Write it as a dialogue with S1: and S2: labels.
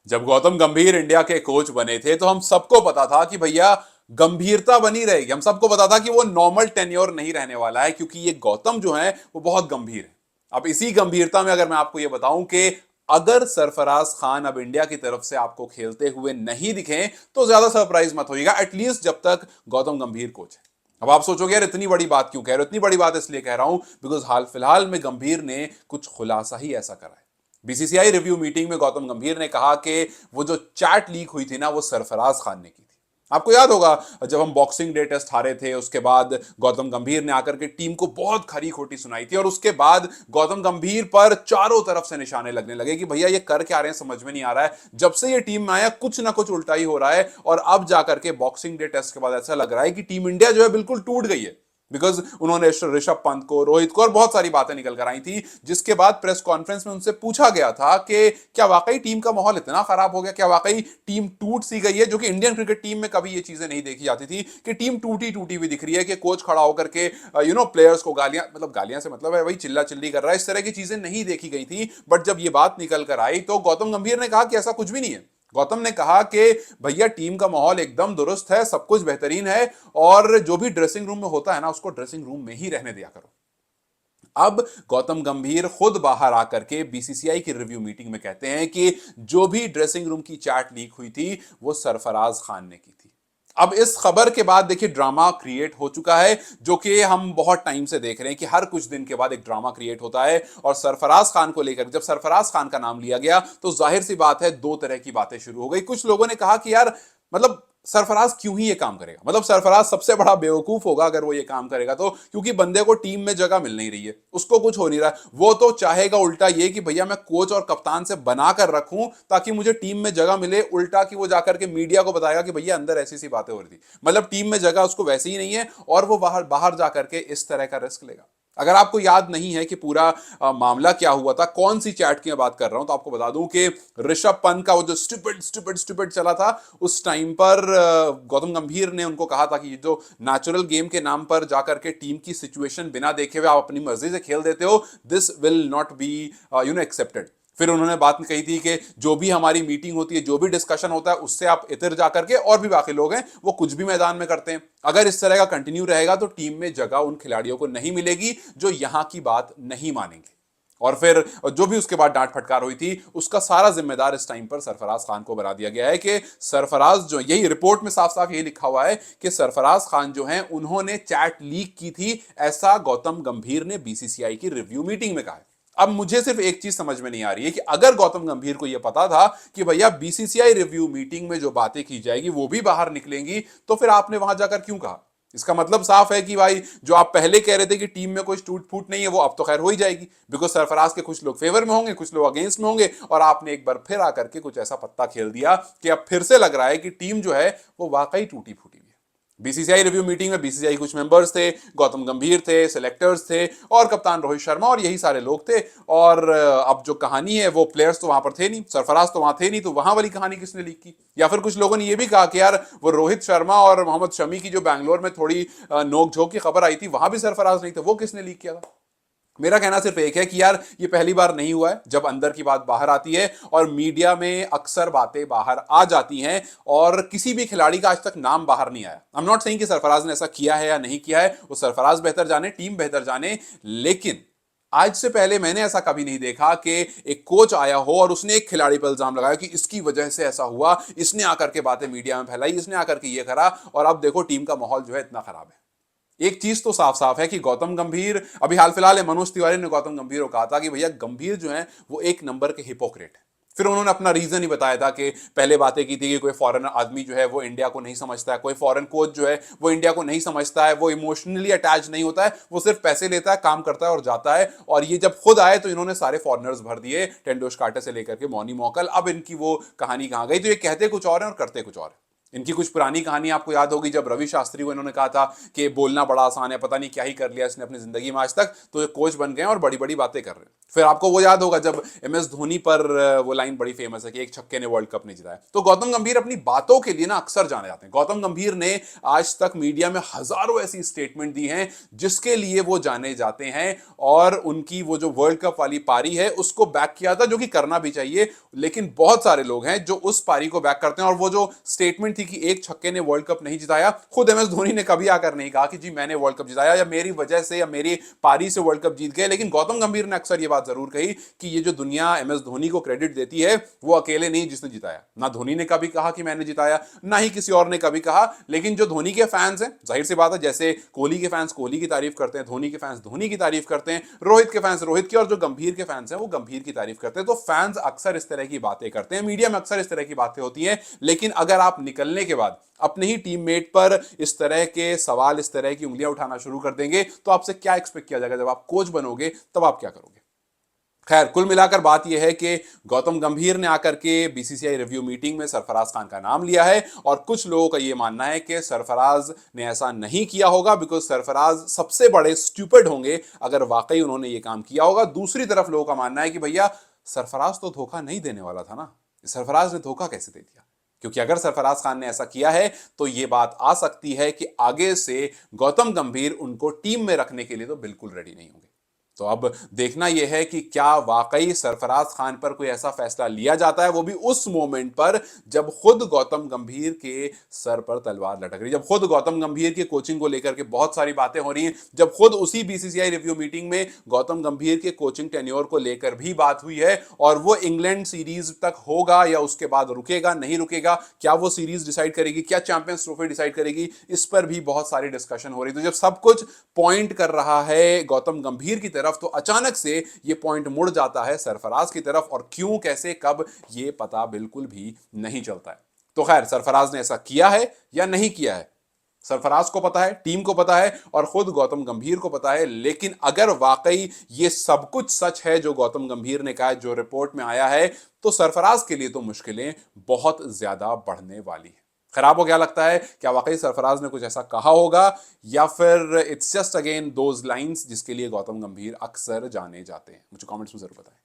S1: जब गौतम गंभीर इंडिया के कोच बने थे तो हम सबको पता था कि भैया गंभीरता बनी रहेगी। हम सबको पता था कि वो नॉर्मल टेन्योर नहीं रहने वाला है, क्योंकि ये गौतम जो है वो बहुत गंभीर है। अब इसी गंभीरता में अगर मैं आपको ये बताऊं कि अगर सरफराज खान अब इंडिया की तरफ से आपको खेलते हुए नहीं दिखे तो ज्यादा सरप्राइज मत होइएगा, एटलीस्ट जब तक गौतम गंभीर कोच है। अब आप सोचोगे यार इतनी बड़ी बात क्यों कह रहे हो? इतनी बड़ी बात इसलिए कह रहा हूं बिकॉज हाल फिलहाल में गंभीर ने कुछ खुलासा ही ऐसा करा है। बीसीसीआई रिव्यू मीटिंग में गौतम गंभीर ने कहा कि वो जो चैट लीक हुई थी ना, वो सरफराज खान ने की थी। आपको याद होगा जब हम बॉक्सिंग डे टेस्ट हारे थे, उसके बाद गौतम गंभीर ने आकर के टीम को बहुत खरी खोटी सुनाई थी, और उसके बाद गौतम गंभीर पर चारों तरफ से निशाने लगने लगे कि भैया ये कर क्या रहे हैं, समझ में नहीं आ रहा है। जब से ये टीम में आया कुछ ना कुछ उल्टा ही हो रहा है, और अब जाकर के बॉक्सिंग डे टेस्ट के बाद ऐसा लग रहा है कि टीम इंडिया जो है बिल्कुल टूट गई है। बिकॉज उन्होंने ऋषभ पंत को, रोहित को और बहुत सारी बातें निकल कर आई थी, जिसके बाद प्रेस कॉन्फ्रेंस में उनसे पूछा गया था कि क्या वाकई टीम का माहौल इतना खराब हो गया, क्या वाकई टीम टूट सी गई है, जो कि इंडियन क्रिकेट टीम में कभी ये चीजें नहीं देखी जाती थी कि टीम टूटी टूटी हुई दिख रही है, कि कोच खड़ा होकर के प्लेयर्स को गालियां, मतलब गालियां से मतलब है वही चिल्ला चिल्ली कर रहा है, इस तरह की चीजें नहीं देखी गई थी। बट जब ये बात निकल कर आई तो गौतम गंभीर ने कहा कि ऐसा कुछ भी नहीं है। गौतम ने कहा कि भैया टीम का माहौल एकदम दुरुस्त है, सब कुछ बेहतरीन है, और जो भी ड्रेसिंग रूम में होता है ना, उसको ड्रेसिंग रूम में ही रहने दिया करो। अब गौतम गंभीर खुद बाहर आकर के बीसीसीआई की रिव्यू मीटिंग में कहते हैं कि जो भी ड्रेसिंग रूम की चैट लीक हुई थी वो सरफराज खान ने की थी। अब इस खबर के बाद देखिए ड्रामा क्रिएट हो चुका है, जो कि हम बहुत टाइम से देख रहे हैं कि हर कुछ दिन के बाद एक ड्रामा क्रिएट होता है। और सरफराज खान को लेकर जब सरफराज खान का नाम लिया गया तो जाहिर सी बात है दो तरह की बातें शुरू हो गई। कुछ लोगों ने कहा कि यार मतलब सरफराज क्यों ही ये काम करेगा, मतलब सरफराज सबसे बड़ा बेवकूफ होगा अगर वो ये काम करेगा तो, क्योंकि बंदे को टीम में जगह मिल नहीं रही है, उसको कुछ हो नहीं रहा है। वो तो चाहेगा उल्टा ये कि भैया मैं कोच और कप्तान से बना कर रखूं ताकि मुझे टीम में जगह मिले, उल्टा कि वो जाकर के मीडिया को बताएगा कि भैया अंदर ऐसी सी बातें हो रही थी, मतलब टीम में जगह उसको वैसे ही नहीं है, और वो बाहर बाहर जाकर के इस तरह का रिस्क लेगा। अगर आपको याद नहीं है कि पूरा मामला क्या हुआ था, कौन सी चैट की मैं बात कर रहा हूं, तो आपको बता दूं कि ऋषभ पंत का वो जो स्टूपिड स्टूपिड स्टूपिड चला था, उस टाइम पर गौतम गंभीर ने उनको कहा था कि जो नेचुरल गेम के नाम पर जाकर के टीम की सिचुएशन बिना देखे हुए आप अपनी मर्जी से खेल देते हो, this will not be accepted. फिर उन्होंने बात कही थी कि जो भी हमारी मीटिंग होती है, जो भी डिस्कशन होता है, उससे आप इधर जाकर के, और भी बाकी लोग हैं वो कुछ भी मैदान में करते हैं, अगर इस तरह का कंटिन्यू रहेगा तो टीम में जगह उन खिलाड़ियों को नहीं मिलेगी जो यहां की बात नहीं मानेंगे। और फिर जो भी उसके बाद डांट फटकार हुई थी, उसका सारा जिम्मेदार इस टाइम पर सरफराज खान को बना दिया गया है कि सरफराज जो, यही रिपोर्ट में साफ साफ यही लिखा हुआ है कि सरफराज खान जो है उन्होंने चैट लीक की थी, ऐसा गौतम गंभीर ने बीसीसीआई की रिव्यू मीटिंग में कहा है। अब मुझे सिर्फ एक चीज समझ में नहीं आ रही है कि अगर गौतम गंभीर को यह पता था कि भैया बीसीसीआई रिव्यू मीटिंग में जो बातें की जाएगी वो भी बाहर निकलेंगी, तो फिर आपने वहां जाकर क्यों कहा? इसका मतलब साफ है कि भाई जो आप पहले कह रहे थे कि टीम में कोई टूट फूट नहीं है, वो अब तो खैर हो ही जाएगी, बिकॉज सरफराज के कुछ लोग फेवर में होंगे, कुछ लोग अगेंस्ट में होंगे, और आपने एक बार फिर आकर के कुछ ऐसा पत्ता खेल दिया कि अब फिर से लग रहा है कि टीम जो है वो वाकई टूटी फूटी है। बीसीसीआई रिव्यू मीटिंग में बीसीसीआई कुछ मेंबर्स थे, गौतम गंभीर थे, सिलेक्टर्स थे, और कप्तान रोहित शर्मा, और यही सारे लोग थे। और अब जो कहानी है वो प्लेयर्स तो वहां पर थे नहीं, सरफराज तो वहां थे नहीं, तो वहां वाली कहानी किसने लीक की? या फिर कुछ लोगों ने ये भी कहा कि यार वो रोहित शर्मा और मोहम्मद शमी की जो बैंगलोर में थोड़ी नोक झोंक की खबर आई थी, वहां भी सरफराज नहीं थे, वो किसने लीक किया था? मेरा कहना सिर्फ एक है कि यार ये पहली बार नहीं हुआ है जब अंदर की बात बाहर आती है, और मीडिया में अक्सर बातें बाहर आ जाती हैं, और किसी भी खिलाड़ी का आज तक नाम बाहर नहीं आया। आई एम नॉट सेइंग कि सरफराज ने ऐसा किया है या नहीं किया है, वो सरफराज बेहतर जाने, टीम बेहतर जाने, लेकिन आज से पहले मैंने ऐसा कभी नहीं देखा कि एक कोच आया हो और उसने एक खिलाड़ी पर इल्जाम लगाया कि इसकी वजह से ऐसा हुआ, इसने आकर के बातें मीडिया में फैलाई, इसने आकर के ये करा, और अब देखो टीम का माहौल जो है इतना खराब है। एक चीज तो साफ साफ है कि गौतम गंभीर, अभी हाल फिलहाल है मनोज तिवारी ने गौतम गंभीर को कहा था कि भैया गंभीर जो है वो एक नंबर के हिपोक्रेट है। फिर उन्होंने अपना रीजन ही बताया था कि पहले बातें की थी कि कोई फॉरेन आदमी जो है वो इंडिया को नहीं समझता है, कोई फॉरेन कोच जो है वो इंडिया को नहीं समझता है, वो इमोशनली अटैच नहीं होता है, वो सिर्फ पैसे लेता है, काम करता है और जाता है। और ये जब खुद आए तो इन्होंने सारे फॉरनर्स भर दिए, टेंडुलकर से लेकर के मौनी मौकल, अब इनकी वो कहानी कहां गई? तो ये कहते कुछ और है और करते कुछ और है। इनकी कुछ पुरानी कहानी आपको याद होगी, जब रवि शास्त्री को इन्होंने कहा था कि बोलना बड़ा आसान है, पता नहीं क्या ही कर लिया इसने अपनी जिंदगी में आज तक, तो ये कोच बन गए और बड़ी बड़ी बातें कर रहे हैं। फिर आपको वो याद होगा जब एमएस धोनी पर वो लाइन बड़ी फेमस है कि एक छक्के ने वर्ल्ड कप नहीं जिताया। तो गौतम गंभीर अपनी बातों के लिए ना अक्सर जाने जाते हैं। गौतम गंभीर ने आज तक मीडिया में हजारों ऐसी स्टेटमेंट दी हैं जिसके लिए वो जाने जाते हैं, और उनकी वो जो वर्ल्ड कप वाली पारी है उसको बैक किया था, जो कि करना भी चाहिए। लेकिन बहुत सारे लोग हैं जो उस पारी को बैक करते हैं, और वो जो स्टेटमेंट थी कि एक छक्के ने वर्ल्ड कप नहीं जिताया, खुद एमएस धोनी ने कभी आकर नहीं कहा कि जी मैंने वर्ल्ड कप जिताया या मेरी वजह से या मेरी पारी से वर्ल्ड कप जीत गए। लेकिन गौतम गंभीर ने अक्सर ये बात जरूर कही कि ये जो दुनिया एमएस धोनी को क्रेडिट देती है वो अकेले नहीं जिसने जिताया। ना धोनी ने कभी कहा कि मैंने जिताया, ना ही किसी और ने कभी कहा। लेकिन जो धोनी के फैंस हैं, जाहिर सी बात है, जैसे कोहली के फैंस कोहली की तारीफ करते हैं, धोनी के फैंस धोनी की तारीफ करते हैं, रोहित के फैंस रोहित की, और जो गंभीर के फैंस हैं वो गंभीर की तारीफ करते हैं। तो फैंस अक्सर इस तरह की बातें करते हैं, मीडिया में अक्सर इस तरह की बातें होती हैं। लेकिन अगर आप निकलने के बाद अपने ही टीममेट पर इस तरह के सवाल, इस तरह की उंगलियां उठाना शुरू कर देंगे, तो आपसे क्या एक्सपेक्ट किया जाएगा? जब आप कोच बनोगे तब आप क्या करोगे? खैर, कुल मिलाकर बात यह है कि गौतम गंभीर ने आकर के बीसीसीआई रिव्यू मीटिंग में सरफराज खान का नाम लिया है, और कुछ लोगों का यह मानना है कि सरफराज ने ऐसा नहीं किया होगा बिकॉज सरफराज सबसे बड़े स्टूपिड होंगे अगर वाकई उन्होंने यह काम किया होगा। दूसरी तरफ लोगों का मानना है कि भैया सरफराज तो धोखा नहीं देने वाला था ना, सरफराज ने धोखा कैसे दे दिया? क्योंकि अगर सरफराज खान ने ऐसा किया है तो यह बात आ सकती है कि आगे से गौतम गंभीर उनको टीम में रखने के लिए तो बिल्कुल रेडी नहीं होंगे। तो अब देखना यह है कि क्या वाकई सरफराज खान पर कोई ऐसा फैसला लिया जाता है, वो भी उस मोमेंट पर जब खुद गौतम गंभीर के सर पर तलवार लटक रही है, जब खुद गौतम गंभीर की कोचिंग को लेकर के बहुत सारी बातें हो रही हैं, जब खुद उसी बीसीसीआई रिव्यू मीटिंग में गौतम गंभीर के कोचिंग टेन्योर को लेकर भी बात हुई है, और वो इंग्लैंड सीरीज तक होगा या उसके बाद रुकेगा नहीं रुकेगा, क्या वो सीरीज डिसाइड करेगी, क्या चैंपियंस ट्रॉफी डिसाइड करेगी, इस पर भी बहुत सारी डिस्कशन हो रही है। तो जब सब कुछ पॉइंट कर रहा है गौतम गंभीर की तरफ, तो अचानक से ये पॉइंट मुड़ जाता है सरफराज की तरफ, और क्यों, कैसे, कब, ये पता बिल्कुल भी नहीं चलता है। तो खैर, सरफराज ने ऐसा किया है या नहीं किया है, सरफराज को पता है, टीम को पता है, और खुद गौतम गंभीर को पता है। लेकिन अगर वाकई ये सब कुछ सच है जो गौतम गंभीर ने कहा है, जो रिपोर्ट में आया है, तो सरफराज के लिए तो मुश्किलें बहुत ज्यादा बढ़ने वाली है। खराब हो, क्या लगता है? क्या वाकई सरफराज ने कुछ ऐसा कहा होगा, या फिर it's just again those lines जिसके लिए गौतम गंभीर अक्सर जाने जाते हैं? मुझे कमेंट्स में जरूर बताएं।